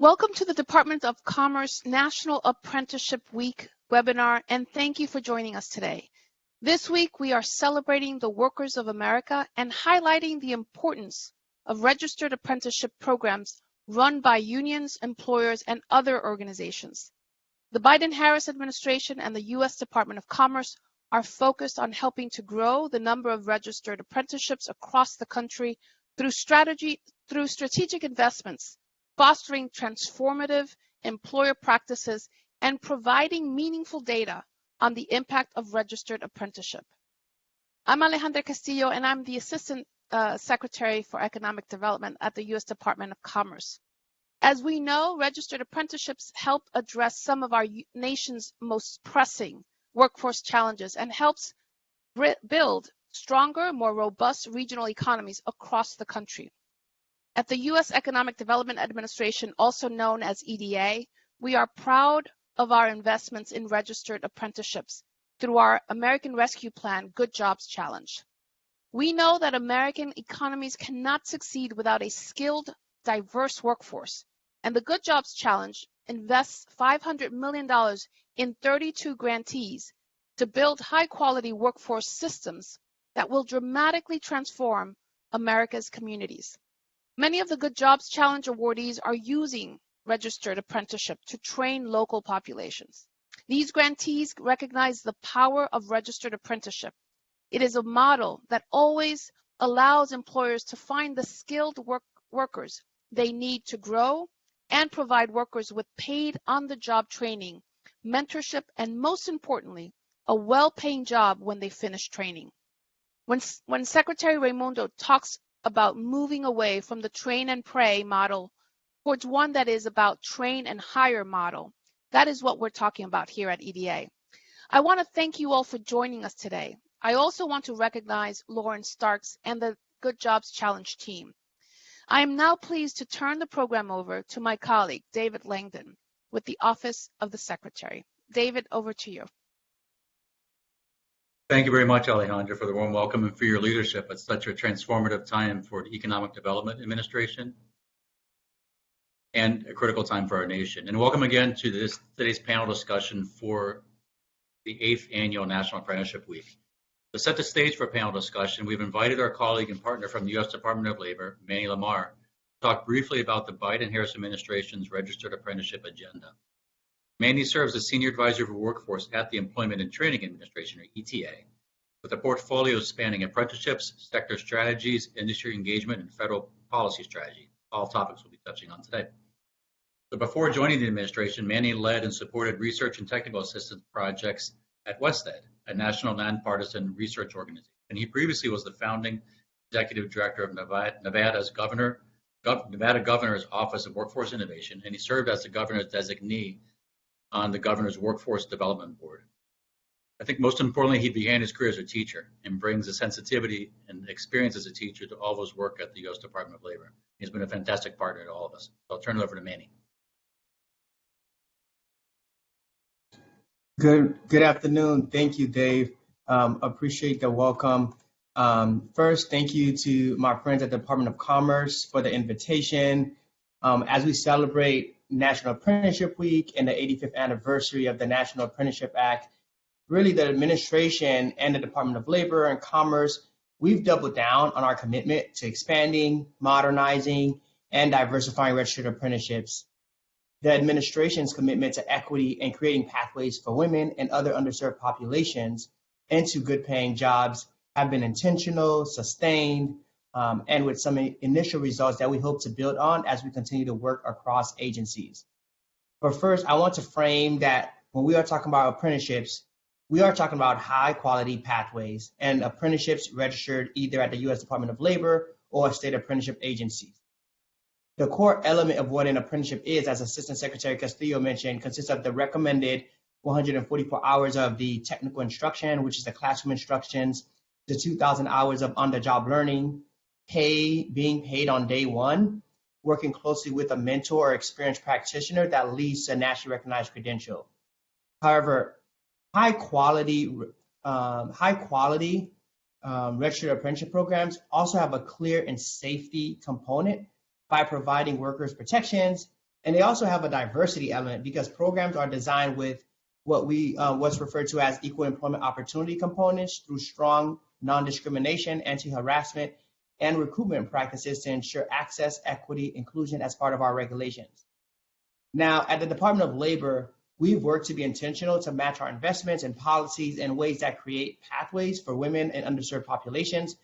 Welcome to the Department of Commerce National Apprenticeship Week webinar, and thank you for joining us today. This week, we are celebrating the workers of America and highlighting the importance of registered apprenticeship programs run by unions, employers, and other organizations. The Biden-Harris administration and the U.S. Department of Commerce are focused on helping to grow the number of registered apprenticeships across the country through strategic investments, fostering transformative employer practices, and providing meaningful data on the impact of registered apprenticeship. I'm Alejandra Castillo, and I'm the Assistant Secretary for Economic Development at the U.S. Department of Commerce. As we know, registered apprenticeships help address some of our nation's most pressing workforce challenges and helps build stronger, more robust regional economies across the country. At the U.S. Economic Development Administration, also known as EDA, we are proud of our investments in registered apprenticeships through our American Rescue Plan Good Jobs Challenge. We know that American economies cannot succeed without a skilled, diverse workforce, and the Good Jobs Challenge invests $500 million in 32 grantees to build high-quality workforce systems that will dramatically transform America's communities. Many of the Good Jobs Challenge awardees are using registered apprenticeship to train local populations. These grantees recognize the power of registered apprenticeship. It is a model that always allows employers to find the skilled workers they need to grow and provide workers with paid on-the-job training, mentorship, and most importantly, a well-paying job when they finish training. When Secretary Raimondo talks about moving away from the train and pray model towards one that is about train and hire model, that is what we're talking about here at EDA. I want to thank you all for joining us today. I also want to recognize Lauren Starks and the Good Jobs Challenge team. I am now pleased to turn the program over to my colleague, David Langdon, with the Office of the Secretary. David, over to you. Thank you very much, Alejandra, for the warm welcome and for your leadership at such a transformative time for the Economic Development Administration and a critical time for our nation. And welcome again to today's panel discussion for the 8th Annual National Apprenticeship Week. To set the stage for panel discussion, we've invited our colleague and partner from the U.S. Department of Labor, Manny Lamar, to talk briefly about the Biden-Harris administration's registered apprenticeship agenda. Manny serves as Senior Advisor for Workforce at the Employment and Training Administration, or ETA, with a portfolio spanning apprenticeships, sector strategies, industry engagement, and federal policy strategy, all topics we'll be touching on today. So before joining the administration, Manny led and supported research and technical assistance projects at WestEd, a national nonpartisan research organization. And he previously was the founding executive director of Nevada Governor's Office of Workforce Innovation, and he served as the governor's designee on the Governor's Workforce Development Board. I think most importantly, he began his career as a teacher and brings a sensitivity and experience as a teacher to all of his work at the U.S. Department of Labor. He's been a fantastic partner to all of us. So I'll turn it over to Manny. Good afternoon. Thank you, Dave. Appreciate the welcome. First, thank you to my friends at the Department of Commerce for the invitation. As we celebrate National Apprenticeship Week and the 85th anniversary of the National Apprenticeship Act, really the administration and the Department of Labor and Commerce, we've doubled down on our commitment to expanding, modernizing, and diversifying registered apprenticeships. The administration's commitment to equity and creating pathways for women and other underserved populations into good-paying jobs have been intentional, sustained, and with some initial results that we hope to build on as we continue to work across agencies. But first, I want to frame that when we are talking about apprenticeships, we are talking about high-quality pathways and apprenticeships registered either at the U.S. Department of Labor or state apprenticeship agencies. The core element of what an apprenticeship is, as Assistant Secretary Castillo mentioned, consists of the recommended 144 hours of the technical instruction, which is the classroom instructions, the 2,000 hours of on-the-job learning, being paid on day one, working closely with a mentor or experienced practitioner that leads to a nationally recognized credential. However, high quality registered apprenticeship programs also have a clear and safety component by providing workers protections And they also have a diversity element because programs are designed with what's referred to as equal employment opportunity components through strong non-discrimination, anti-harassment, and recruitment practices to ensure access, equity, inclusion as part of our regulations. Now, at the Department of Labor, we've worked to be intentional to match our investments and policies in ways that create pathways for women and underserved populations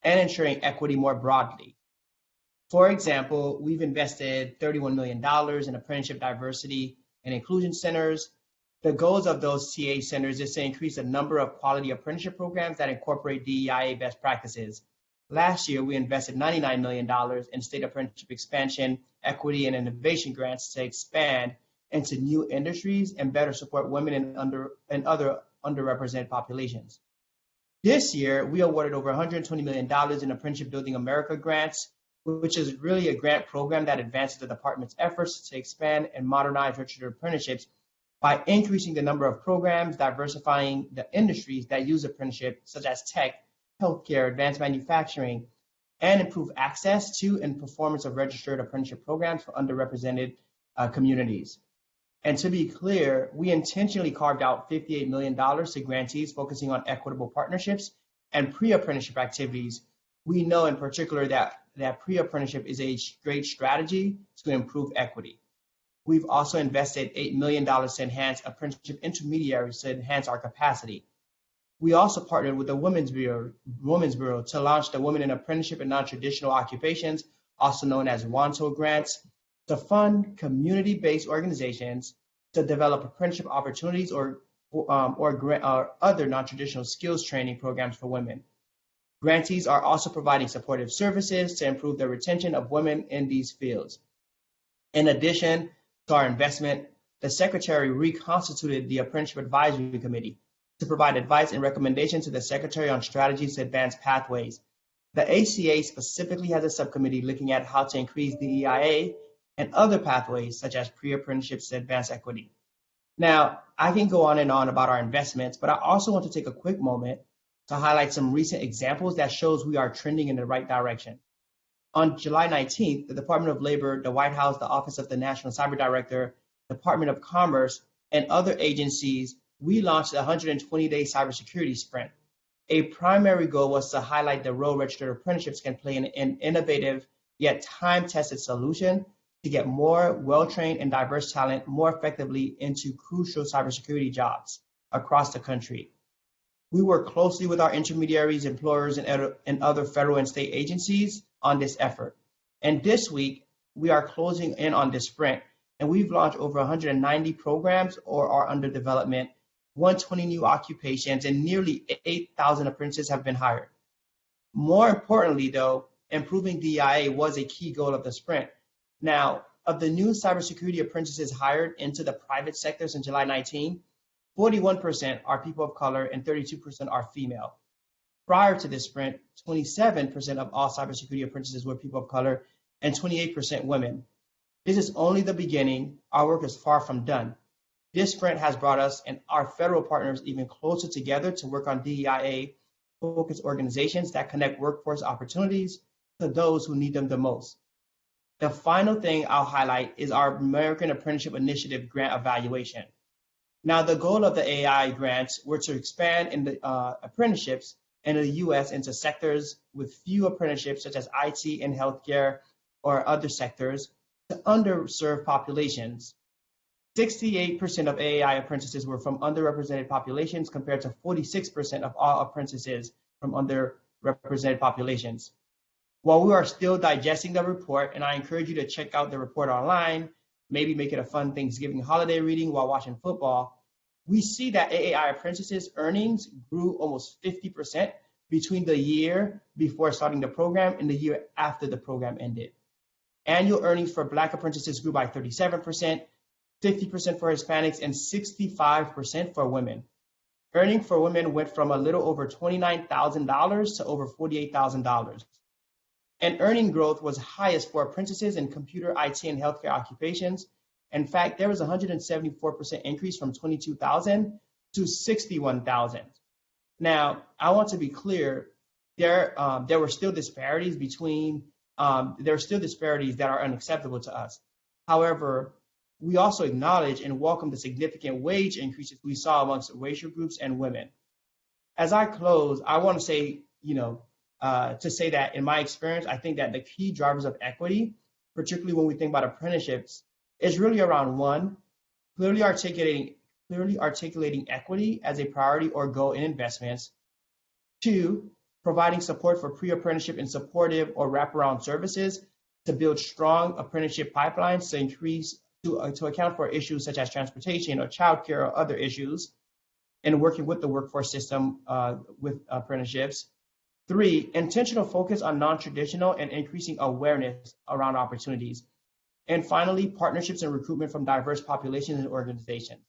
and ensuring equity more broadly. For example, we've invested $31 million in apprenticeship diversity and inclusion centers. The goals of those TA centers is to increase the number of quality apprenticeship programs that incorporate DEIA best practices. Last year, we invested $99 million in state apprenticeship expansion, equity, and innovation grants to expand into new industries and better support women and other underrepresented populations. This year, we awarded over $120 million in Apprenticeship Building America grants, which is really a grant program that advances the department's efforts to expand and modernize registered apprenticeships by increasing the number of programs, diversifying the industries that use apprenticeship, such as tech, healthcare, advanced manufacturing, and improve access to and performance of registered apprenticeship programs for underrepresented communities. And to be clear, we intentionally carved out $58 million to grantees focusing on equitable partnerships and pre-apprenticeship activities. We know in particular that pre-apprenticeship is a great strategy to improve equity. We've also invested $8 million to enhance apprenticeship intermediaries to enhance our capacity. We also partnered with the Women's Bureau to launch the Women in Apprenticeship and Non-Traditional Occupations, also known as WANTO grants, to fund community-based organizations to develop apprenticeship opportunities or other non-traditional skills training programs for women. Grantees are also providing supportive services to improve the retention of women in these fields. In addition to our investment, the Secretary reconstituted the Apprenticeship Advisory Committee to provide advice and recommendations to the Secretary on strategies to advance pathways. The ACA specifically has a subcommittee looking at how to increase the EIA and other pathways such as pre-apprenticeships to advance equity. Now, I can go on and on about our investments, but I also want to take a quick moment to highlight some recent examples that shows we are trending in the right direction. On July 19th, the Department of Labor, the White House, the Office of the National Cyber Director, Department of Commerce, and other agencies, we launched a 120-day cybersecurity sprint. A primary goal was to highlight the role registered apprenticeships can play in an innovative yet time-tested solution to get more well-trained and diverse talent more effectively into crucial cybersecurity jobs across the country. We work closely with our intermediaries, employers, and other federal and state agencies on this effort. And this week, we are closing in on this sprint, and we've launched over 190 programs or are under development, 120 new occupations, and nearly 8,000 apprentices have been hired. More importantly, though, improving DEIA was a key goal of the sprint. Now, of the new cybersecurity apprentices hired into the private sectors in July 19, 41% are people of color and 32% are female. Prior to this sprint, 27% of all cybersecurity apprentices were people of color and 28% women. This is only the beginning. Our work is far from done. This sprint has brought us and our federal partners even closer together to work on DEIA-focused organizations that connect workforce opportunities to those who need them the most. The final thing I'll highlight is our American Apprenticeship Initiative grant evaluation. Now, the goal of the AI grants were to expand in the apprenticeships in the U.S. into sectors with few apprenticeships, such as IT and healthcare or other sectors, to underserved populations. 68% of AI apprentices were from underrepresented populations compared to 46% of all apprentices from underrepresented populations. While we are still digesting the report, and I encourage you to check out the report online, maybe make it a fun Thanksgiving holiday reading while watching football, we see that AAI apprentices' earnings grew almost 50% between the year before starting the program and the year after the program ended. Annual earnings for Black apprentices grew by 37%, 50% for Hispanics, and 65% for women. Earning for women went from a little over $29,000 to over $48,000. And earning growth was highest for apprentices in computer, IT, and healthcare occupations. In fact, there was a 174% increase from 22,000 to 61,000. Now, I want to be clear, there were still disparities that are unacceptable to us. However, we also acknowledge and welcome the significant wage increases we saw amongst racial groups and women. As I close, I want to say, that in my experience, I think that the key drivers of equity, particularly when we think about apprenticeships, is really around one, clearly articulating equity as a priority or goal in investments. Two, providing support for pre-apprenticeship and supportive or wraparound services to build strong apprenticeship pipelines to account for issues such as transportation or childcare or other issues, and working with the workforce system with apprenticeships. Three, intentional focus on non-traditional and increasing awareness around opportunities. And finally, partnerships and recruitment from diverse populations and organizations.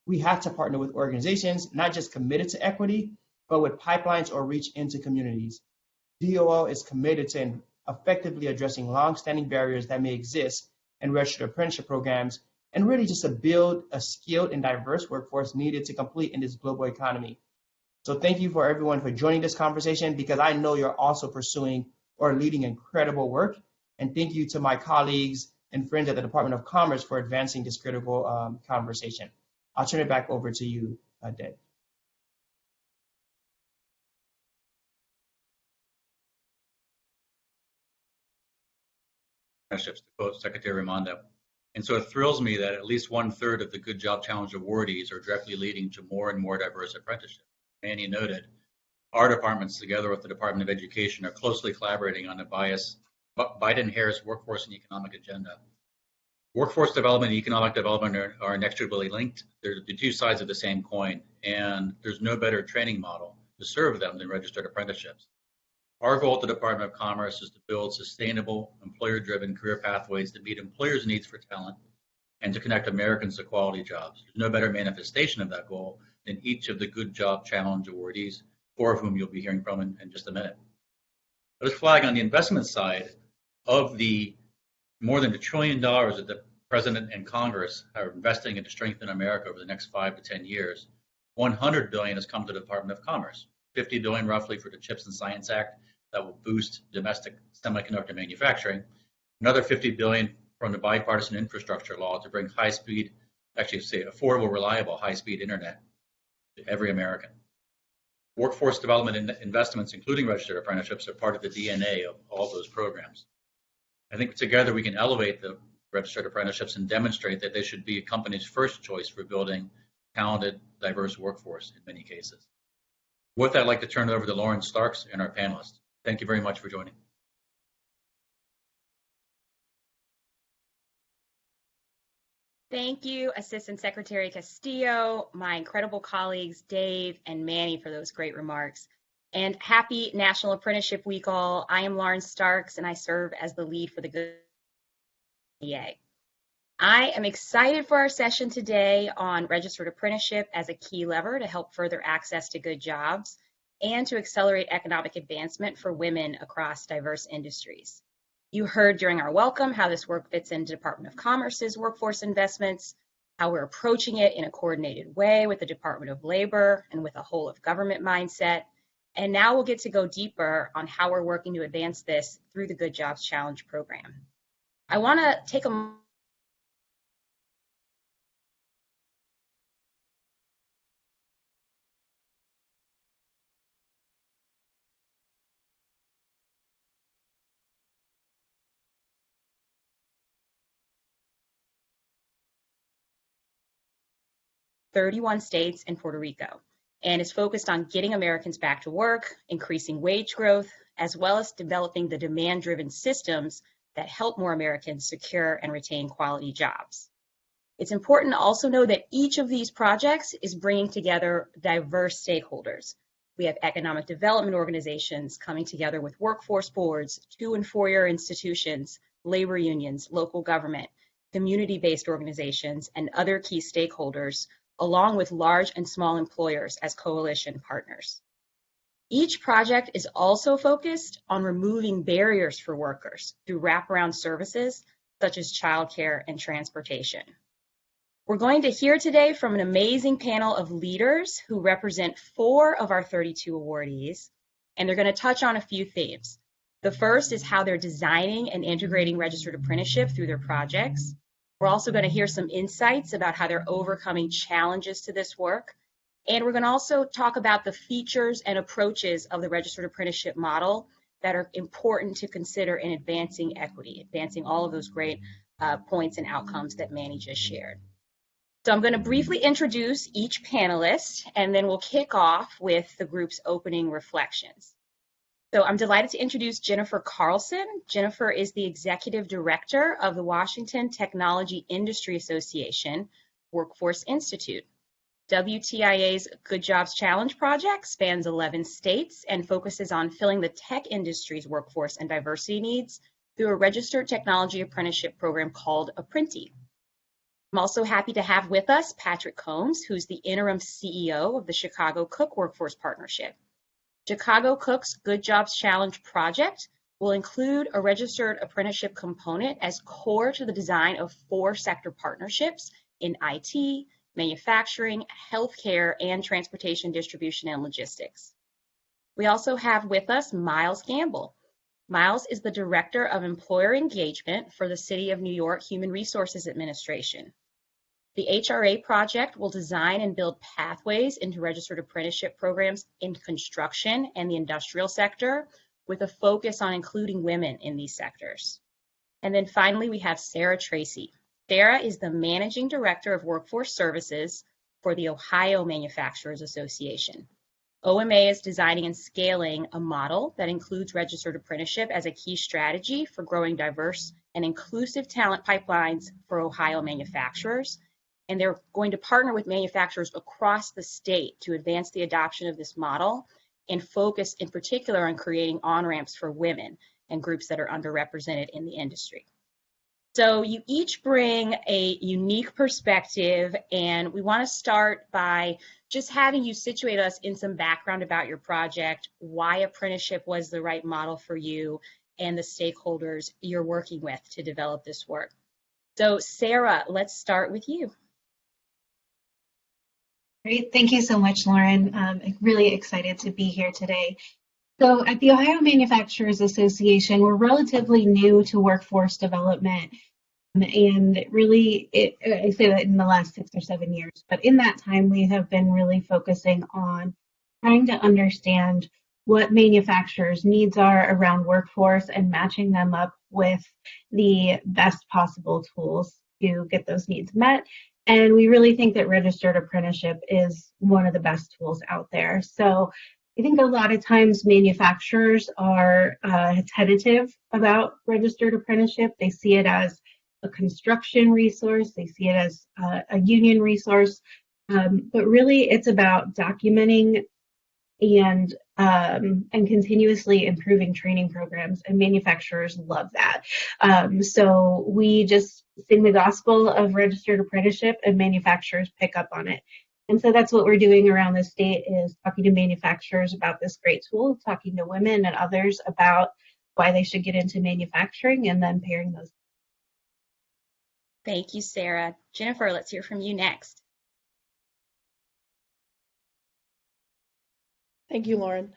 We have to partner with organizations not just committed to equity, but with pipelines or reach into communities. DOL is committed to effectively addressing long-standing barriers that may exist in registered apprenticeship programs, and really just to build a skilled and diverse workforce needed to compete in this global economy. So thank you for everyone for joining this conversation, because I know you're also pursuing or leading incredible work. And thank you to my colleagues and friends at the Department of Commerce for advancing this critical conversation. I'll turn it back over to you, Dave. To quote Secretary Raimondo. And so it thrills me that at least 1/3 of the Good Job Challenge awardees are directly leading to more and more diverse apprenticeship. Annie noted, our departments, together with the Department of Education, are closely collaborating on the Biden-Harris workforce and economic agenda. Workforce development and economic development are inextricably linked. They're the two sides of the same coin, and there's no better training model to serve them than registered apprenticeships. Our goal at the Department of Commerce is to build sustainable, employer-driven career pathways that meet employers' needs for talent and to connect Americans to quality jobs. There's no better manifestation of that goal than each of the Good Job Challenge awardees, 4 of whom you'll be hearing from in just a minute. Let's flag on the investment side of the more than $1 trillion that the President and Congress are investing in to strengthen America over the next 5 to 10 years. $100 billion has come to the Department of Commerce, $50 billion roughly for the CHIPS and Science Act that will boost domestic semiconductor manufacturing, another $50 billion from the bipartisan infrastructure law to bring affordable, reliable, high-speed internet to every American. Workforce development investments, including registered apprenticeships, are part of the DNA of all those programs. I think together we can elevate the registered apprenticeships and demonstrate that they should be a company's first choice for building talented, diverse workforce in many cases. With that, I'd like to turn it over to Lauren Starks and our panelists. Thank you very much for joining. Thank you, Assistant Secretary Castillo, my incredible colleagues, Dave and Manny, for those great remarks. And happy National Apprenticeship Week all. I am Lauren Starks, and I serve as the lead for the Good EA. I am excited for our session today on registered apprenticeship as a key lever to help further access to good jobs and to accelerate economic advancement for women across diverse industries. You heard during our welcome how this work fits into Department of Commerce's workforce investments, how we're approaching it in a coordinated way with the Department of Labor and with a whole of government mindset. And now we'll get to go deeper on how we're working to advance this through the Good Jobs Challenge program. I want to take a 31 states and Puerto Rico, and is focused on getting Americans back to work, increasing wage growth, as well as developing the demand-driven systems that help more Americans secure and retain quality jobs. It's important to also know that each of these projects is bringing together diverse stakeholders. We have economic development organizations coming together with workforce boards, 2- and 4-year institutions, labor unions, local government, community-based organizations, and other key stakeholders, along with large and small employers as coalition partners. Each project is also focused on removing barriers for workers through wraparound services such as childcare and transportation. We're going to hear today from an amazing panel of leaders who represent 4 of our 32 awardees, and they're going to touch on a few themes. The first is how they're designing and integrating registered apprenticeship through their projects. We're also going to hear some insights about how they're overcoming challenges to this work. And we're going to also talk about the features and approaches of the registered apprenticeship model that are important to consider in advancing equity, advancing all of those great points and outcomes that Manny just shared. So I'm going to briefly introduce each panelist, and then we'll kick off with the group's opening reflections. So I'm delighted to introduce Jennifer Carlson. Jennifer is the Executive Director of the Washington Technology Industry Association Workforce Institute. WTIA's Good Jobs Challenge project spans 11 states and focuses on filling the tech industry's workforce and diversity needs through a registered technology apprenticeship program called Apprenti. I'm also happy to have with us Patrick Combs, who's the interim CEO of the Chicago Cook Workforce Partnership. Chicago Cook's Good Jobs Challenge project will include a registered apprenticeship component as core to the design of 4 sector partnerships in IT, manufacturing, healthcare, and transportation distribution and logistics. We also have with us Miles Gamble. Miles is the Director of Employer Engagement for the City of New York Human Resources Administration. The HRA project will design and build pathways into registered apprenticeship programs in construction and the industrial sector, with a focus on including women in these sectors. And then finally, we have Sarah Tracy. Sarah is the Managing Director of Workforce Services for the Ohio Manufacturers Association. OMA is designing and scaling a model that includes registered apprenticeship as a key strategy for growing diverse and inclusive talent pipelines for Ohio manufacturers. And they're going to partner with manufacturers across the state to advance the adoption of this model and focus in particular on creating on-ramps for women and groups that are underrepresented in the industry. So you each bring a unique perspective, and we want to start by just having you situate us in some background about your project, why apprenticeship was the right model for you, and the stakeholders you're working with to develop this work. So Sarah, let's start with you. Great. Thank you so much, Lauren. I'm really excited to be here today. So at the Ohio Manufacturers Association, we're relatively new to workforce development. And really, I say that in the last 6 or 7 years, but in that time, we have been really focusing on trying to understand what manufacturers' needs are around workforce and matching them up with the best possible tools to get those needs met. And we really think that registered apprenticeship is one of the best tools out there. So I think a lot of times manufacturers are tentative about registered apprenticeship. They see it as a construction resource. They see it as a union resource. But really, it's about documenting and continuously improving training programs, and manufacturers love that. So we just sing the gospel of registered apprenticeship, and manufacturers pick up on it. And so that's what we're doing around the state, is talking to manufacturers about this great tool, talking to women and others about why they should get into manufacturing, and then pairing those. Thank you, Sarah. Jennifer, let's hear from you next. Thank you, Lauren.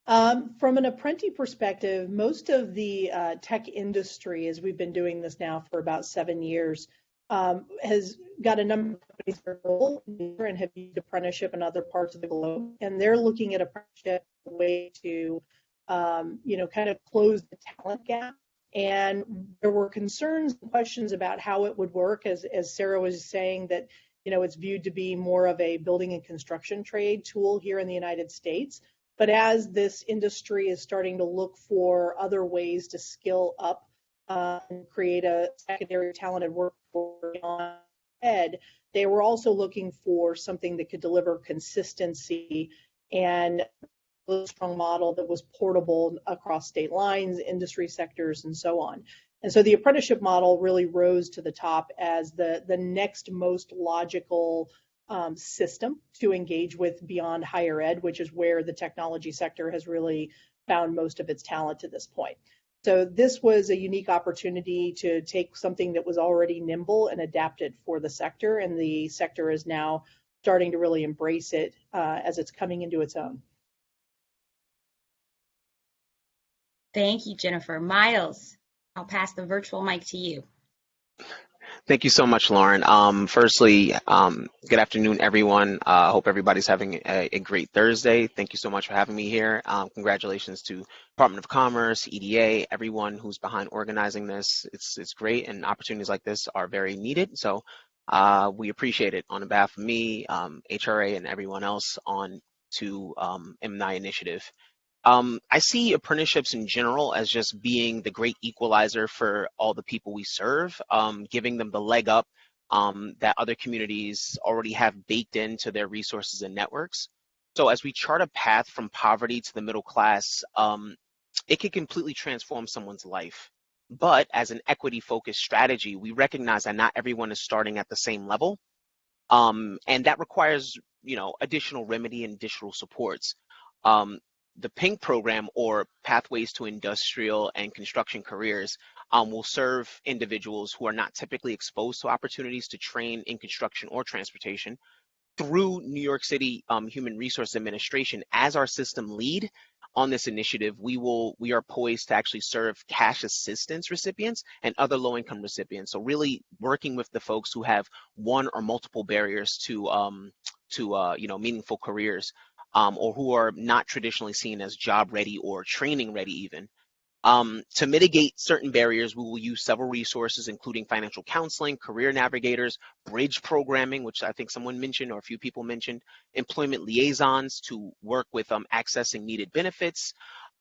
From an Apprenti perspective, most of the tech industry, as we've been doing this now for about 7 years, has got a number of companies that are and have used apprenticeship in other parts of the globe, and they're looking at apprenticeship as a way to, kind of close the talent gap. And there were concerns and questions about how it would work, as Sarah was saying, that it's viewed to be more of a building and construction trade tool here in the United States. But as this industry is starting to look for other ways to skill up and create a secondary talented workforce beyond ed, they were also looking for something that could deliver consistency and a strong model that was portable across state lines, industry sectors, and so on. And so the apprenticeship model really rose to the top as the next most logical system to engage with beyond higher ed, which is where the technology sector has really found most of its talent to this point. So this was a unique opportunity to take something that was already nimble and adapt it for the sector, and the sector is now starting to really embrace it as it's coming into its own. Thank you, Jennifer. Miles, I'll pass the virtual mic to you. Thank you so much, Lauren. Firstly, good afternoon, everyone. I hope everybody's having a great Thursday. Thank you so much for having me here. Congratulations to Department of Commerce, EDA, everyone who's behind organizing this. It's great, and opportunities like this are very needed. So we appreciate it on behalf of me, HRA, and everyone else on to MNI Initiative. I see apprenticeships in general as just being the great equalizer for all the people we serve, giving them the leg up that other communities already have baked into their resources and networks. So as we chart a path from poverty to the middle class, it can completely transform someone's life. But as an equity-focused strategy, we recognize that not everyone is starting at the same level, and that requires, additional remedy and additional supports. The PINK program, or Pathways to Industrial and Construction Careers, will serve individuals who are not typically exposed to opportunities to train in construction or transportation. Through New York City Human Resource Administration as our system lead on this initiative, we are poised to actually serve cash assistance recipients and other low-income recipients. So really working with the folks who have one or multiple barriers to meaningful careers, or who are not traditionally seen as job ready or training ready even. To mitigate certain barriers, we will use several resources, including financial counseling, career navigators, bridge programming, which I think someone mentioned or a few people mentioned, employment liaisons to work with accessing needed benefits,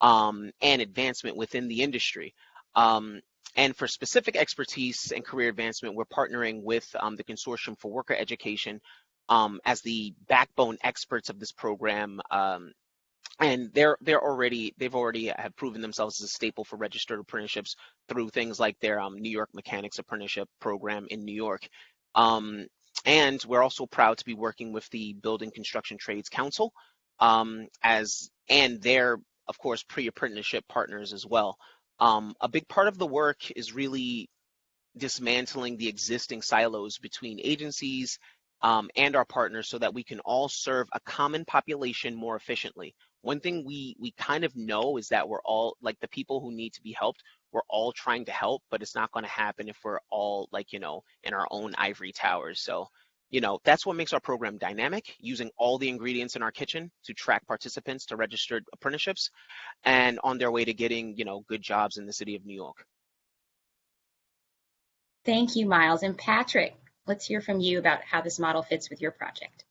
and advancement within the industry. And for specific expertise and career advancement, we're partnering with the Consortium for Worker Education as the backbone experts of this program. And they've already have proven themselves as a staple for registered apprenticeships through things like their New York Mechanics Apprenticeship program in New York. And we're also proud to be working with the Building Construction Trades Council and their, of course, pre-apprenticeship partners as well. A big part of the work is really dismantling the existing silos between agencies and our partners so that we can all serve a common population more efficiently. One thing we kind of know is that we're all, like, the people who need to be helped, we're all trying to help, but it's not going to happen if we're all, like, in our own ivory towers. So, that's what makes our program dynamic, using all the ingredients in our kitchen to track participants to registered apprenticeships and on their way to getting, good jobs in the city of New York. Thank you, Miles. And Patrick, let's hear from you about how this model fits with your project.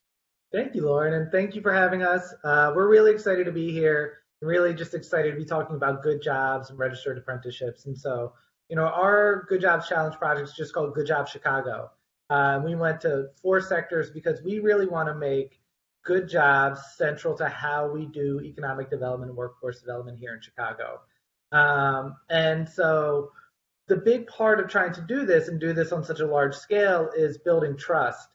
Thank you, Lauren, and thank you for having us. We're really excited to be here, and really just excited to be talking about good jobs and registered apprenticeships. And so, our Good Jobs Challenge project is just called Good Jobs Chicago. We went to 4 sectors because we really want to make good jobs central to how we do economic development and workforce development here in Chicago. And so the big part of trying to do this and do this on such a large scale is building trust.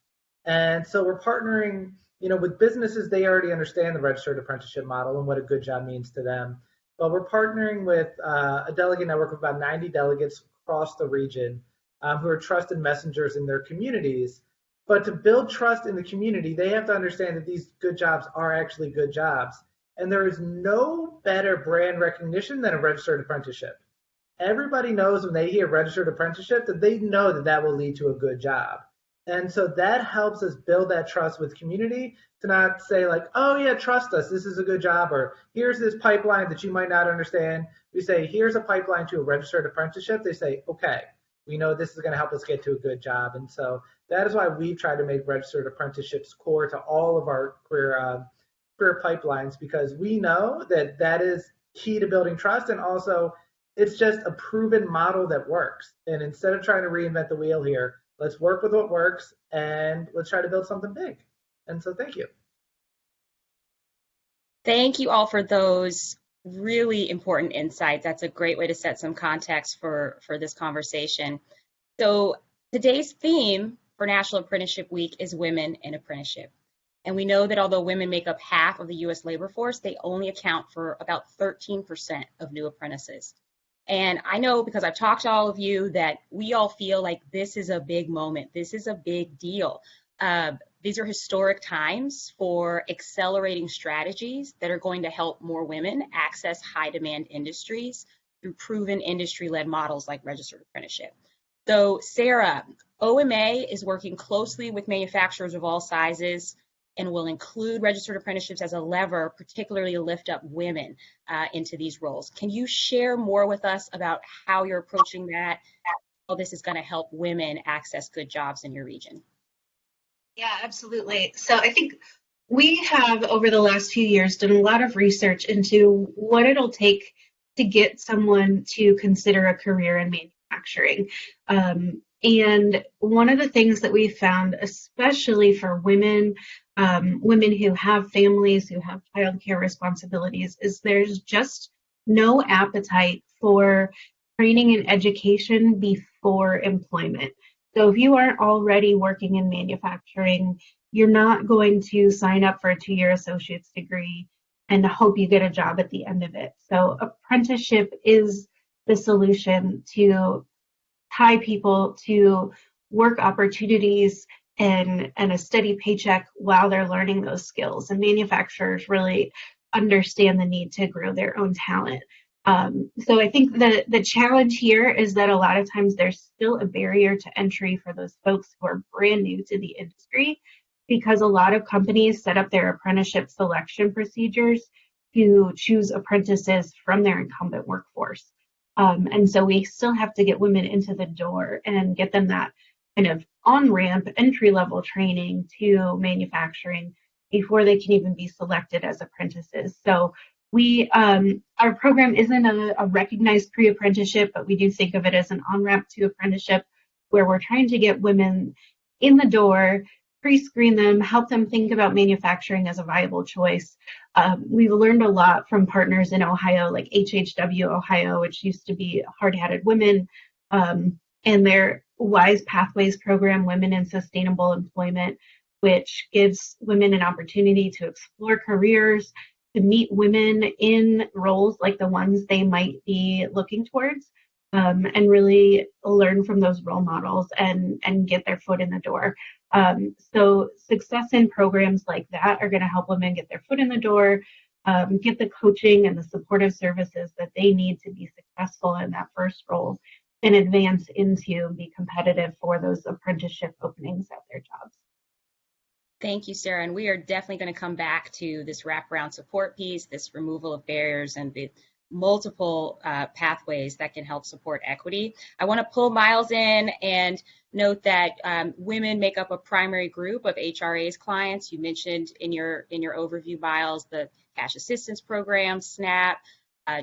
And so we're partnering, with businesses. They already understand the registered apprenticeship model and what a good job means to them. But we're partnering with a delegate network of about 90 delegates across the region who are trusted messengers in their communities. But to build trust in the community, they have to understand that these good jobs are actually good jobs. And there is no better brand recognition than a registered apprenticeship. Everybody knows when they hear registered apprenticeship that they know that that will lead to a good job. And so that helps us build that trust with community, to not say like, oh yeah, trust us, this is a good job, or here's this pipeline that you might not understand. We say, here's a pipeline to a registered apprenticeship. They say, okay, we know this is going to help us get to a good job. And so that is why we've tried to make registered apprenticeships core to all of our career pipelines, because we know that that is key to building trust, and also it's just a proven model that works. And instead of trying to reinvent the wheel here, let's work with what works and let's try to build something big. And so thank you. Thank you all for those really important insights. That's a great way to set some context for this conversation. So today's theme for National Apprenticeship Week is Women in Apprenticeship. And we know that although women make up half of the U.S. labor force, they only account for about 13% of new apprentices. And I know, because I've talked to all of you, that we all feel like this is a big moment. This is a big deal. These are historic times for accelerating strategies that are going to help more women access high demand industries through proven industry-led models like registered apprenticeship. So Sarah, OMA is working closely with manufacturers of all sizes and will include registered apprenticeships as a lever, particularly to lift up women into these roles. Can you share more with us about how you're approaching that, how this is going to help women access good jobs in your region? Yeah, absolutely. So I think we have, over the last few years, done a lot of research into what it'll take to get someone to consider a career in manufacturing. And one of the things that we found, especially for women, women who have families, who have childcare responsibilities, is there's just no appetite for training and education before employment. So if you aren't already working in manufacturing, you're not going to sign up for a 2-year associate's degree and hope you get a job at the end of it. So apprenticeship is the solution to tie people to work opportunities and a steady paycheck while they're learning those skills. And manufacturers really understand the need to grow their own talent. So I think the challenge here is that a lot of times there's still a barrier to entry for those folks who are brand new to the industry, because a lot of companies set up their apprenticeship selection procedures to choose apprentices from their incumbent workforce. And so we still have to get women into the door and get them that kind of on-ramp, entry-level training to manufacturing before they can even be selected as apprentices. So our program isn't a recognized pre-apprenticeship, but we do think of it as an on-ramp to apprenticeship, where we're trying to get women in the door, pre-screen them, help them think about manufacturing as a viable choice. We've learned a lot from partners in Ohio, like HHW Ohio, which used to be Hard-Hatted Women, and their WISE Pathways program, Women in Sustainable Employment, which gives women an opportunity to explore careers, to meet women in roles like the ones they might be looking towards, and really learn from those role models and get their foot in the door. So success in programs like that are going to help women get their foot in the door, get the coaching and the supportive services that they need to be successful in that first role, and advance into be competitive for those apprenticeship openings at their jobs. Thank you, Sarah. And we are definitely going to come back to this wraparound support piece, this removal of barriers, and the multiple pathways that can help support equity. I want to pull Miles in and note that women make up a primary group of HRA's clients. You mentioned in your overview, Miles, the Cash Assistance Program, SNAP,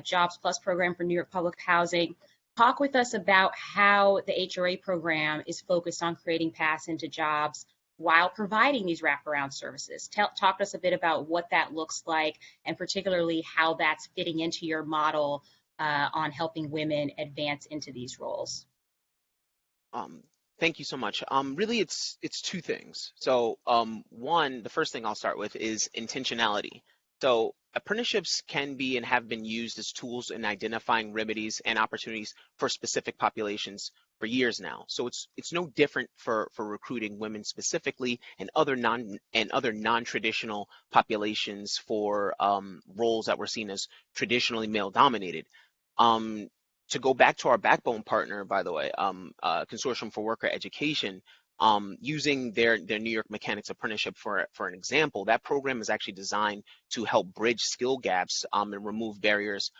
Jobs Plus program for New York Public Housing. Talk with us about how the HRA program is focused on creating paths into jobs while providing these wraparound services. Talk to us a bit about what that looks like, and particularly how that's fitting into your model on helping women advance into these roles. Thank you so much. Really, it's two things. So one, the first thing I'll start with is intentionality. So apprenticeships can be and have been used as tools in identifying remedies and opportunities for specific populations for years now. So it's no different for recruiting women specifically and other non-traditional populations for roles that were seen as traditionally male dominated. To go back to our backbone partner, by the way, Consortium for Worker Education, using their New York Mechanics Apprenticeship for an example, that program is actually designed to help bridge skill gaps and remove barriers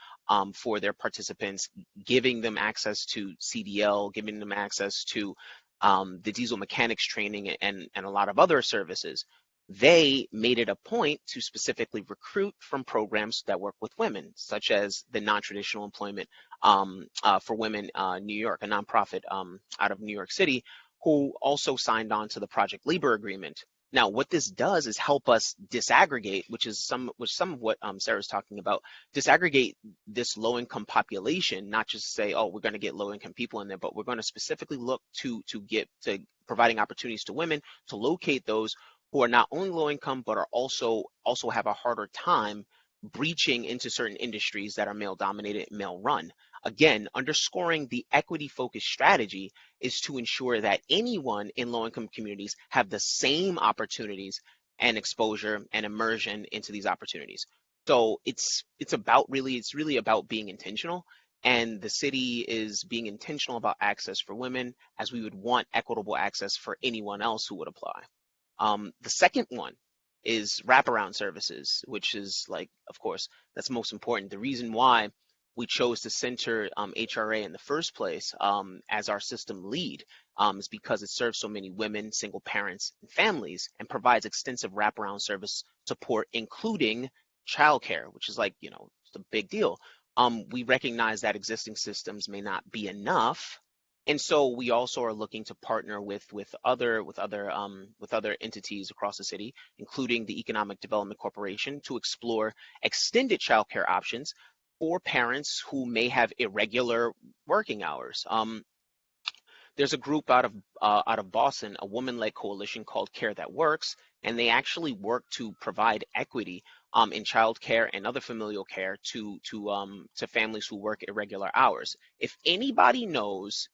for their participants, giving them access to CDL, giving them access to the diesel mechanics training and a lot of other services. They made it a point to specifically recruit from programs that work with women, such as the non-traditional employment for women New York, a nonprofit out of New York City, who also signed on to the Project Labor Agreement. Now, what this does is help us disaggregate, which is some of what Sarah's talking about, disaggregate this low-income population, not just say, oh, we're going to get low-income people in there, but we're going to specifically look to providing opportunities to women to locate those who are not only low-income, but are also have a harder time breaching into certain industries that are male-dominated, male-run. Again, underscoring the equity-focused strategy is to ensure that anyone in low-income communities have the same opportunities and exposure and immersion into these opportunities. So it's really about being intentional. And the city is being intentional about access for women, as we would want equitable access for anyone else who would apply. The second one is wraparound services, which is like, of course, that's most important. The reason why we chose to center HRA in the first place as our system lead is because it serves so many women, single parents, and families, and provides extensive wraparound service support, including childcare, which is like, it's a big deal. We recognize that existing systems may not be enough, and so we also are looking to partner with other entities across the city, including the Economic Development Corporation, to explore extended childcare options for parents who may have irregular working hours. There's a group out of Boston, a woman-led coalition called Care That Works, and they actually work to provide equity in childcare and other familial care to families who work irregular hours. If anybody knows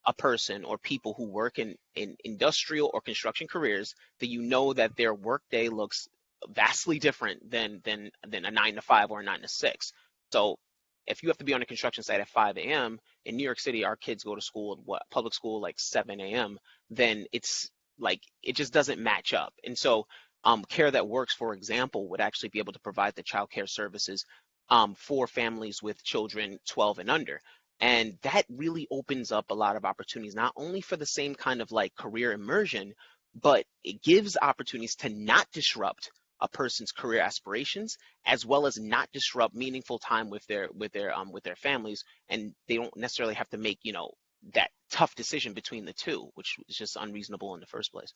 a person or people who work in industrial or construction careers, that that their workday looks vastly different than a 9 to 5 or a 9 to 6. So if you have to be on a construction site at 5 a.m. in New York City, our kids go to school at public school like 7 a.m. Then it's like it just doesn't match up. And so Care That Works, for example, would actually be able to provide the child care services for families with children 12 and under. And that really opens up a lot of opportunities, not only for the same kind of like career immersion, but it gives opportunities to not disrupt a person's career aspirations, as well as not disrupt meaningful time with their families, and they don't necessarily have to make that tough decision between the two, which is just unreasonable in the first place.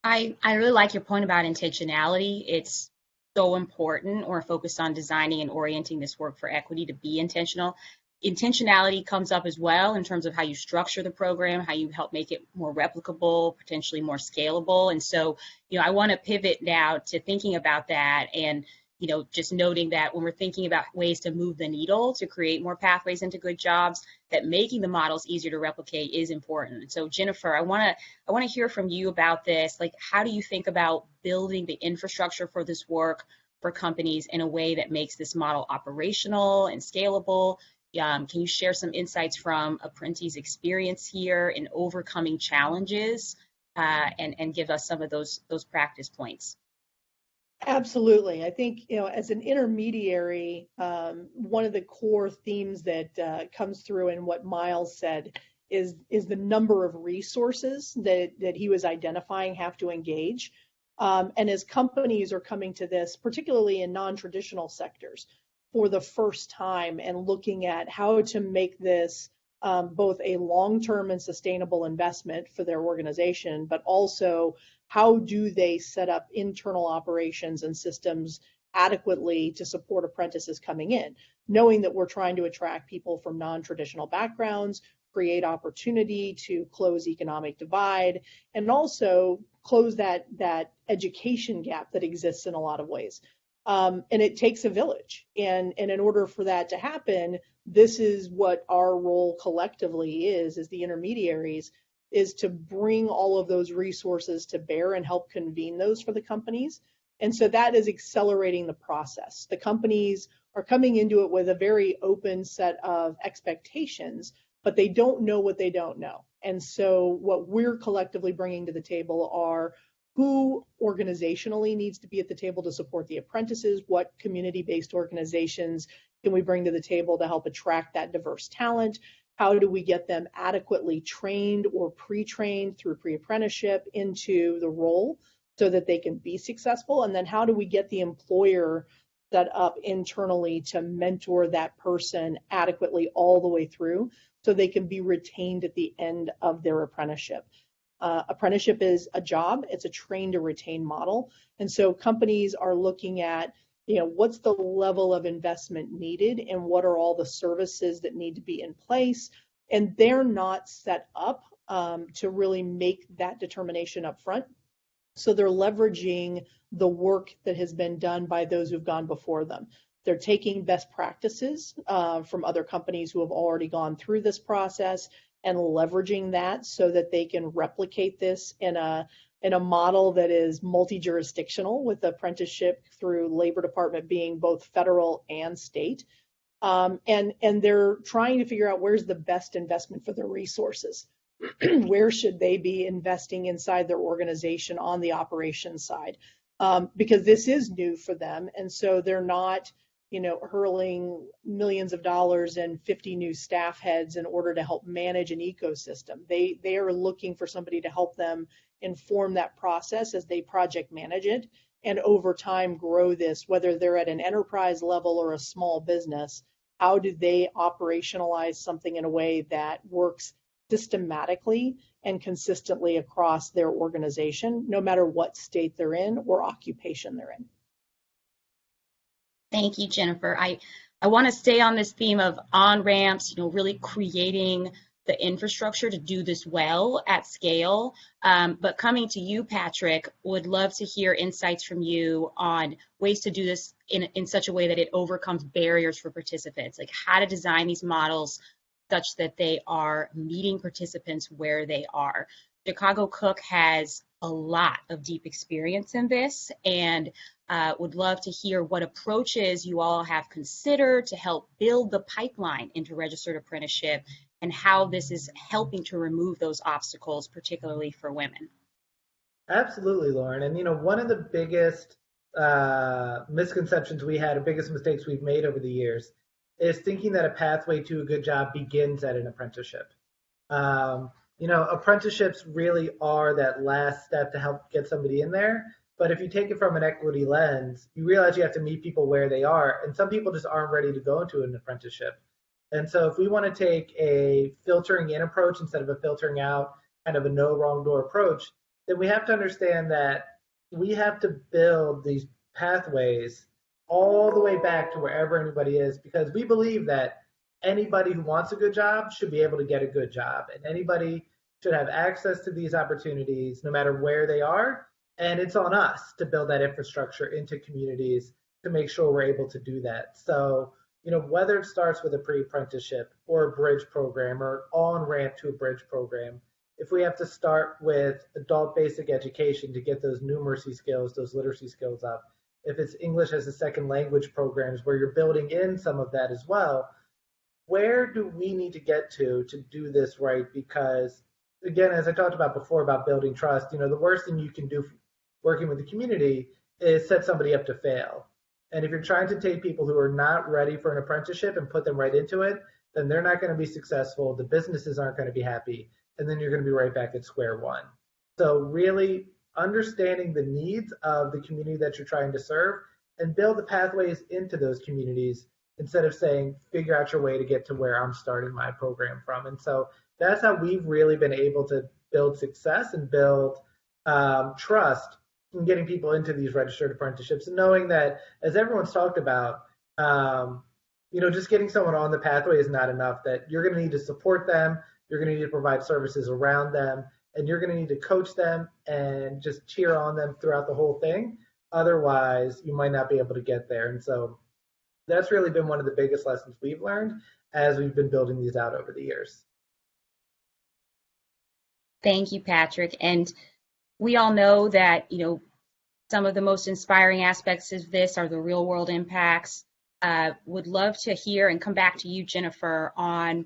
I really like your point about intentionality. It's so important, or focused on designing and orienting this work for equity to be intentional. Intentionality comes up as well in terms of how you structure the program, how you help make it more replicable, potentially more scalable. And so, I want to pivot now to thinking about that and, just noting that when we're thinking about ways to move the needle to create more pathways into good jobs, that making the models easier to replicate is important. So Jennifer, I want to hear from you about this. Like, how do you think about building the infrastructure for this work for companies in a way that makes this model operational and scalable? Can you share some insights from Apprenti's experience here in overcoming challenges and give us some of those practice points? Absolutely. I think, as an intermediary, one of the core themes that comes through in what Miles said is the number of resources that he was identifying have to engage. And as companies are coming to this, particularly in non-traditional sectors, for the first time and looking at how to make this both a long-term and sustainable investment for their organization, but also how do they set up internal operations and systems adequately to support apprentices coming in, knowing that we're trying to attract people from non-traditional backgrounds, create opportunity to close economic divide, and also close that education gap that exists in a lot of ways. And it takes a village. And in order for that to happen, this is what our role collectively is as the intermediaries, is to bring all of those resources to bear and help convene those for the companies. And so that is accelerating the process. The companies are coming into it with a very open set of expectations, but they don't know what they don't know. And so what we're collectively bringing to the table are who organizationally needs to be at the table to support the apprentices, what community-based organizations can we bring to the table to help attract that diverse talent, how do we get them adequately trained or pre-trained through pre-apprenticeship into the role so that they can be successful, and then how do we get the employer set up internally to mentor that person adequately all the way through so they can be retained at the end of their apprenticeship. Apprenticeship is a job, it's a train to retain model. And so companies are looking at, what's the level of investment needed and what are all the services that need to be in place. And they're not set up to really make that determination up front. So they're leveraging the work that has been done by those who've gone before them. They're taking best practices from other companies who have already gone through this process and leveraging that so that they can replicate this in a in a model that is multi-jurisdictional, with apprenticeship through Labor Department being both federal and state. And they're trying to figure out where's the best investment for their resources. Where should they be investing inside their organization on the operations side? Because this is new for them, and so they're not, hurling millions of dollars and 50 new staff heads in order to help manage an ecosystem. They are looking for somebody to help them inform that process as they project manage it, and over time grow this, whether they're at an enterprise level or a small business. How do they operationalize something in a way that works systematically and consistently across their organization, no matter what state they're in or occupation they're in? Thank you, Jennifer. I want to stay on this theme of on-ramps, really creating the infrastructure to do this well at scale. But coming to you, Patrick, would love to hear insights from you on ways to do this in such a way that it overcomes barriers for participants, like how to design these models such that they are meeting participants where they are. Chicago Cook has a lot of deep experience in this, and would love to hear what approaches you all have considered to help build the pipeline into registered apprenticeship, and how this is helping to remove those obstacles, particularly for women. Absolutely, Lauren. And one of the biggest misconceptions we had, or biggest mistakes we've made over the years, is thinking that a pathway to a good job begins at an apprenticeship. Apprenticeships really are that last step to help get somebody in there. But if you take it from an equity lens, you realize you have to meet people where they are. And some people just aren't ready to go into an apprenticeship. And so if we want to take a filtering in approach instead of a filtering out, kind of a no wrong door approach, then we have to understand that we have to build these pathways all the way back to wherever anybody is, because we believe that anybody who wants a good job should be able to get a good job, and anybody should have access to these opportunities no matter where they are. And it's on us to build that infrastructure into communities to make sure we're able to do that. So, whether it starts with a pre-apprenticeship or a bridge program or on-ramp to a bridge program, if we have to start with adult basic education to get those numeracy skills, those literacy skills up, if it's English as a second language programs where you're building in some of that as well, where do we need to get to do this right? Because, again, as I talked about before about building trust, the worst thing you can do working with the community is set somebody up to fail. And if you're trying to take people who are not ready for an apprenticeship and put them right into it, then they're not going to be successful. The businesses aren't going to be happy. And then you're going to be right back at square one. So really understanding the needs of the community that you're trying to serve and build the pathways into those communities instead of saying, figure out your way to get to where I'm starting my program from. And so that's how we've really been able to build success and build trust in getting people into these registered apprenticeships, and knowing that, as everyone's talked about, just getting someone on the pathway is not enough, that you're going to need to support them, you're going to need to provide services around them, and you're going to need to coach them and just cheer on them throughout the whole thing. Otherwise, you might not be able to get there. And so that's really been one of the biggest lessons we've learned as we've been building these out over the years. Thank you, Patrick. And we all know that, some of the most inspiring aspects of this are the real world impacts. Would love to hear and come back to you, Jennifer, on,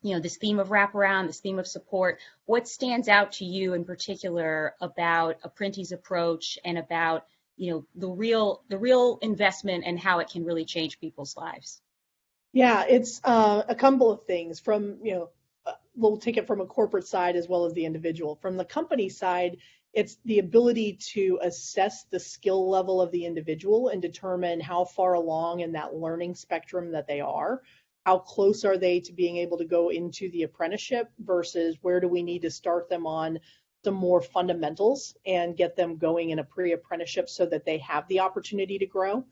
this theme of wraparound, this theme of support. What stands out to you in particular about Apprenticeship's approach and about, the real investment and how it can really change people's lives? Yeah, it's a couple of things from, we'll take it from a corporate side as well as the individual. From the company side, it's the ability to assess the skill level of the individual and determine how far along in that learning spectrum that they are. How close are they to being able to go into the apprenticeship versus where do we need to start them on some more fundamentals and get them going in a pre-apprenticeship so that they have the opportunity to grow.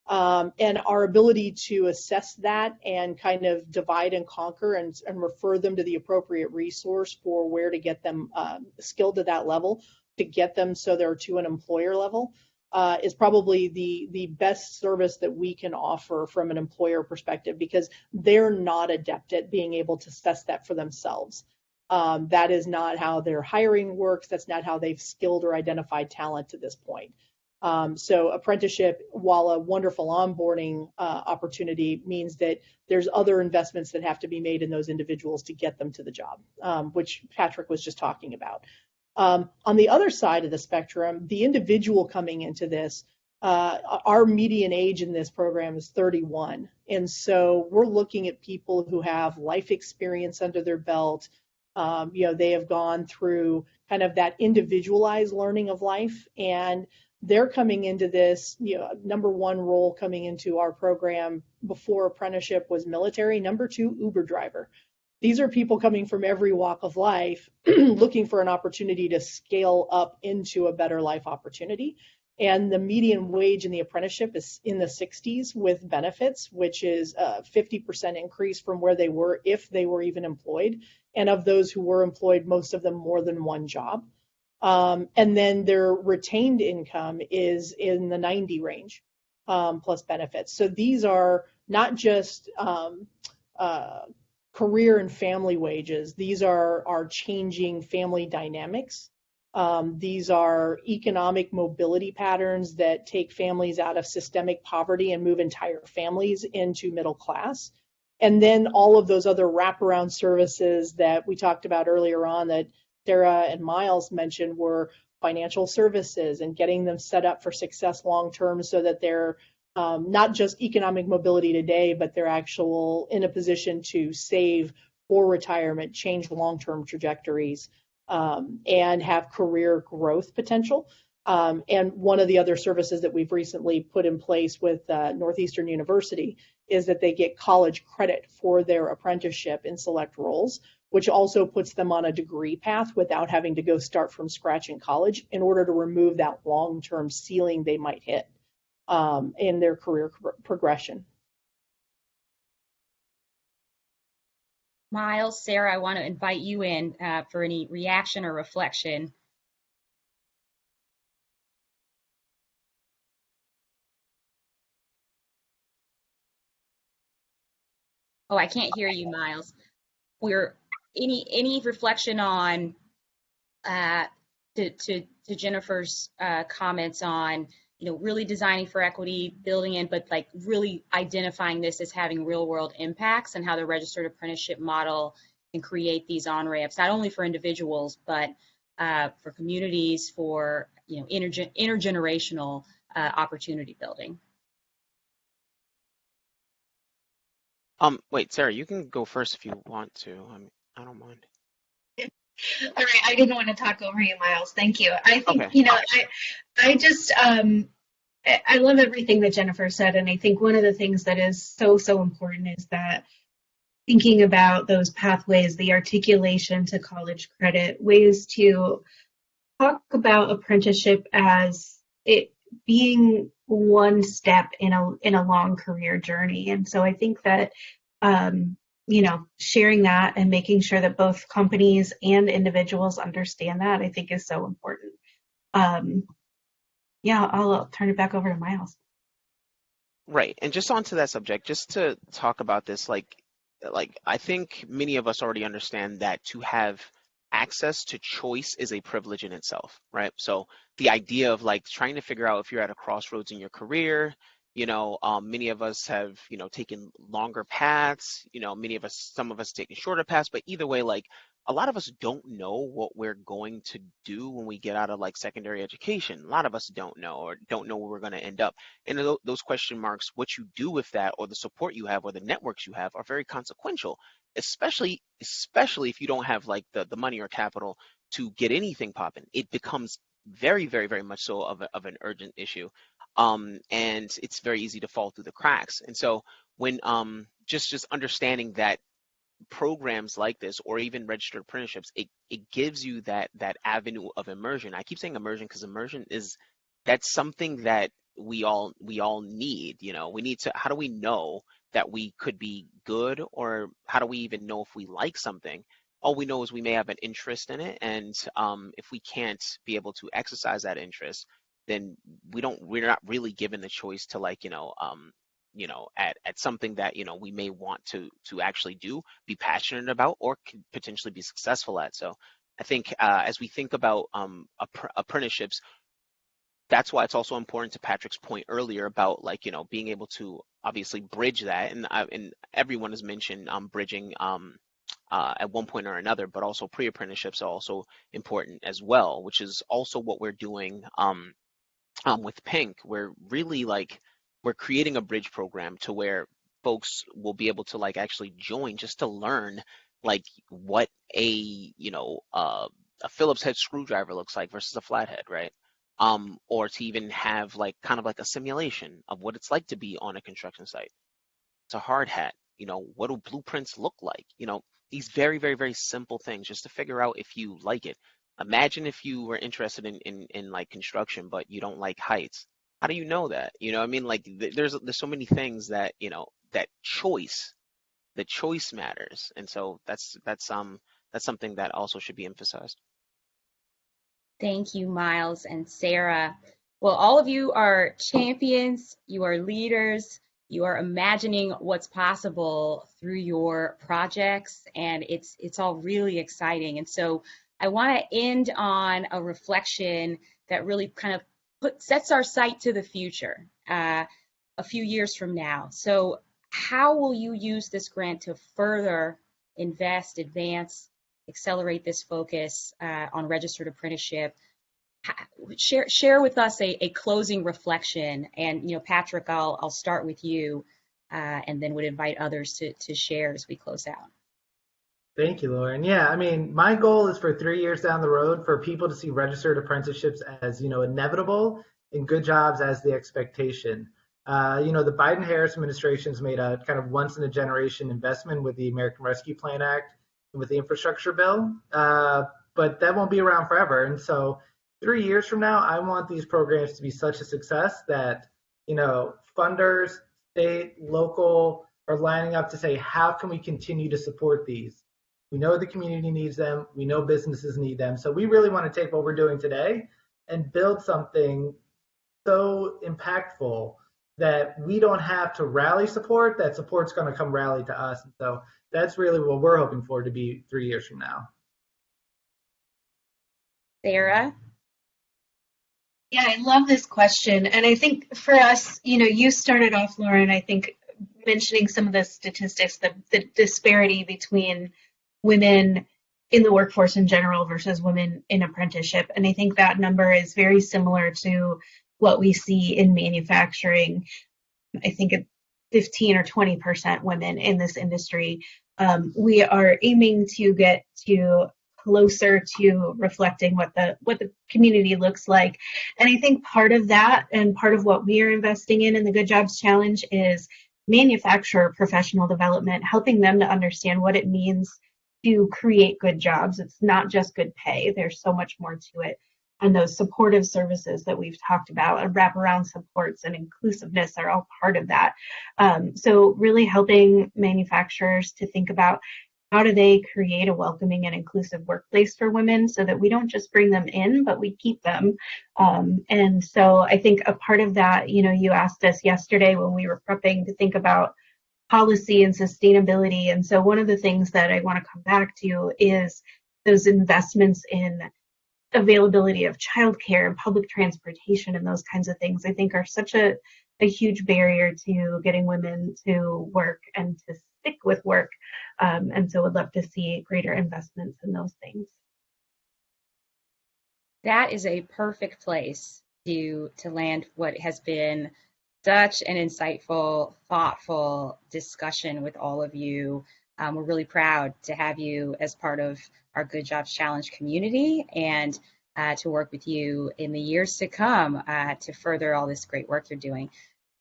And our ability to assess that and kind of divide and conquer and refer them to the appropriate resource for where to get them skilled to that level, to get them so they're to an employer level, is probably the best service that we can offer from an employer perspective, because they're not adept at being able to assess that for themselves. That is not how their hiring works. That's not how they've skilled or identified talent to this point. So apprenticeship, while a wonderful onboarding opportunity, means that there's other investments that have to be made in those individuals to get them to the job, which Patrick was just talking about. On the other side of the spectrum, the individual coming into this, our median age in this program is 31. And so we're looking at people who have life experience under their belt. They have gone through kind of that individualized learning of life, and they're coming into this, number one role coming into our program before apprenticeship was military, number two, Uber driver. These are people coming from every walk of life looking for an opportunity to scale up into a better life opportunity. And the median wage in the apprenticeship is in the 60s with benefits, which is a 50% increase from where they were if they were even employed. And of those who were employed, most of them more than one job. And then their retained income is in the 90 range plus benefits. So these are not just career and family wages. These are changing family dynamics. These are economic mobility patterns that take families out of systemic poverty and move entire families into middle class. And then all of those other wraparound services that we talked about earlier on that Sarah and Miles mentioned were financial services and getting them set up for success long term so that they're not just economic mobility today, but they're actual in a position to save for retirement, change long-term trajectories, and have career growth potential. And one of the other services that we've recently put in place with Northeastern University is that they get college credit for their apprenticeship in select roles, which also puts them on a degree path without having to go start from scratch in college in order to remove that long-term ceiling they might hit in their career progression. Miles, Sarah, I want to invite you in for any reaction or reflection. Oh, I can't hear you, Miles. Any reflection on to Jennifer's comments on really designing for equity, building in, but like really identifying this as having real world impacts and how the registered apprenticeship model can create these on ramps, not only for individuals, but for communities, for intergenerational opportunity building. Wait, Sarah, you can go first if you want to. I don't mind. All right, I didn't want to talk over you, Miles. Thank you. I think, Okay. I just, I love everything that Jennifer said. And I think one of the things that is so, so important is that thinking about those pathways, the articulation to college credit, ways to talk about apprenticeship as it being one step in a long career journey. And so I think that, sharing that and making sure that both companies and individuals understand that, I think is so important. I'll turn it back over to Miles. Right. And just onto that subject, just to talk about this, like I think many of us already understand that to have access to choice is a privilege in itself, right? So the idea of like trying to figure out if you're at a crossroads in your career, many of us have, taken longer paths, some of us taking shorter paths, but either way, like a lot of us don't know what we're going to do when we get out of like secondary education. A lot of us don't know or don't know where we're going to end up. And those question marks, what you do with that or the support you have or the networks you have are very consequential, especially if you don't have like the money or capital to get anything popping. It becomes very, very, very much so of an urgent issue. And it's very easy to fall through the cracks. And so when just understanding that programs like this or even registered apprenticeships, it gives you that avenue of immersion. I keep saying immersion because immersion that's something that we all need. We need to, how do we know that we could be good, or how do we even know if we like something? All we know is we may have an interest in it, and if we can't be able to exercise that interest, then we're not really given the choice to at something that, we may want to actually do, be passionate about, or could potentially be successful at. So I think as we think about apprenticeships, that's why it's also important, to Patrick's point earlier about, like, being able to obviously bridge that. And everyone has mentioned bridging at one point or another, but also pre-apprenticeships are also important as well, which is also what we're doing with Pink. We're creating a bridge program to where folks will be able to, like, actually join, just to learn, like, what a Phillips head screwdriver looks like versus a flathead, right? Or to even have, like, kind of like a simulation of what it's like to be on a construction site. It's a hard hat. What do blueprints look like? These very, very, very simple things, just to figure out if you like it. Imagine if you were interested in like construction, but you don't like heights. How do you know that? I mean, like, there's so many things that, that the choice matters. And so that's something that also should be emphasized. Thank you, Miles and Sarah. Well, all of you are champions, you are leaders, you are imagining what's possible through your projects, and it's all really exciting. And so I want to end on a reflection that really kind of sets our sight to the future, a few years from now. So how will you use this grant to further invest, advance, accelerate this focus on registered apprenticeship? Share with us a closing reflection. And Patrick, I'll start with you, and then would invite others to share as we close out. Thank you, Lauren. Yeah, I mean, my goal is for 3 years down the road for people to see registered apprenticeships as, inevitable, and good jobs as the expectation. The Biden-Harris administration's made a kind of once-in-a-generation investment with the American Rescue Plan Act and with the infrastructure bill, but that won't be around forever. And so 3 years from now, I want these programs to be such a success that, funders, state, local, are lining up to say, how can we continue to support these? We know the community needs them. We know businesses need them. So we really want to take what we're doing today and build something so impactful that we don't have to rally support, that support's going to come rally to us. And so that's really what we're hoping for to be 3 years from now. Sarah? Yeah, I love this question. And I think for us, you started off, Lauren, I think, mentioning some of the statistics, the disparity between women in the workforce in general versus women in apprenticeship. And I think that number is very similar to what we see in manufacturing. I think it's 15 or 20% women in this industry. We are aiming to get to closer to reflecting what the community looks like. And I think part of that, and part of what we are investing in the Good Jobs Challenge, is manufacturer professional development, helping them to understand what it means to create good jobs. It's not just good pay. There's so much more to it. And those supportive services that we've talked about, and wraparound supports and inclusiveness, are all part of that. So really helping manufacturers to think about, how do they create a welcoming and inclusive workplace for women, so that we don't just bring them in, but we keep them. And so I think a part of that, you asked us yesterday when we were prepping to think about policy and sustainability. And so one of the things that I want to come back to is those investments in availability of childcare and public transportation and those kinds of things, I think, are such a huge barrier to getting women to work and to stick with work. And so would love to see greater investments in those things. That is a perfect place to land what has been such an insightful, thoughtful discussion with all of you. We're really proud to have you as part of our Good Jobs Challenge community, and to work with you in the years to come to further all this great work you're doing.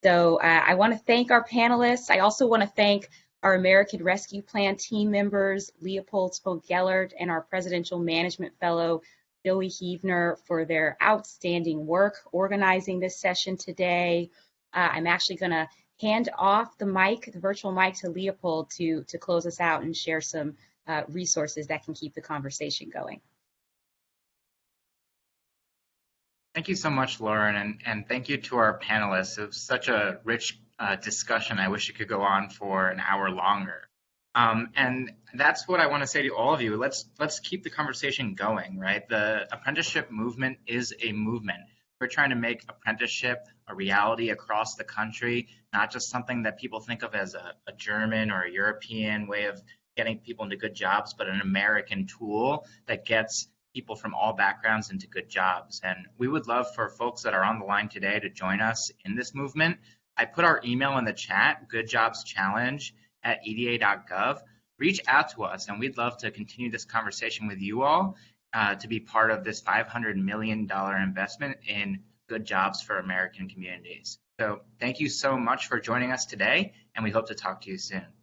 So I want to thank our panelists. I also want to thank our American Rescue Plan team members, Leopold Spoke-Gellert, and our Presidential Management Fellow, Joey Heavner, for their outstanding work organizing this session today. I'm actually going to hand off the mic, the virtual mic, to Leopold to close us out and share some resources that can keep the conversation going. Thank you so much, Lauren, and thank you to our panelists. It was such a rich discussion. I wish it could go on for an hour longer. And that's what I want to say to all of you. Let's keep the conversation going, right? The apprenticeship movement is a movement. We're trying to make apprenticeship a reality across the country, not just something that people think of as a German or a European way of getting people into good jobs, but an American tool that gets people from all backgrounds into good jobs. And we would love for folks that are on the line today to join us in this movement. I put our email in the chat, goodjobschallenge@eda.gov. Reach out to us, and we'd love to continue this conversation with you all to be part of this $500 million investment in good jobs for American communities. So thank you so much for joining us today, and we hope to talk to you soon.